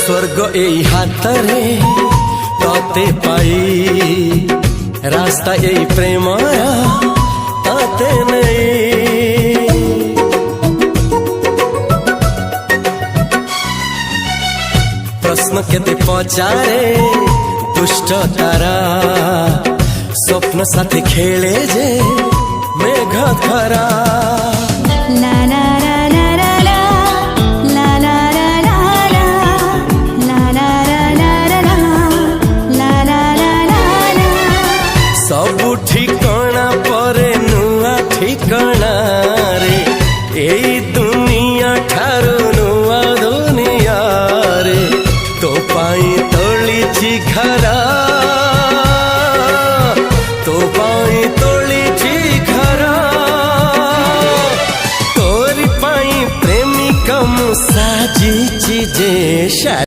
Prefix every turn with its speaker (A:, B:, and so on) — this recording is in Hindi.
A: स्वर्ग एई हातरे तते पाई रास्ता एई प्रेमया तते नहीं। प्रश्न केते पचारे दुष्ट तारा स्वप्न साथी खेले जे मेघ खरा। सबु ठिकाना परे नुआ ठिकाना रे एई दुनिया ठारू नुआ दुनिया रे। तो पाई तोलिछि घरा तो पाई तोलिछि घरा तोरी पाई प्रेमिका मु साजिछि जे।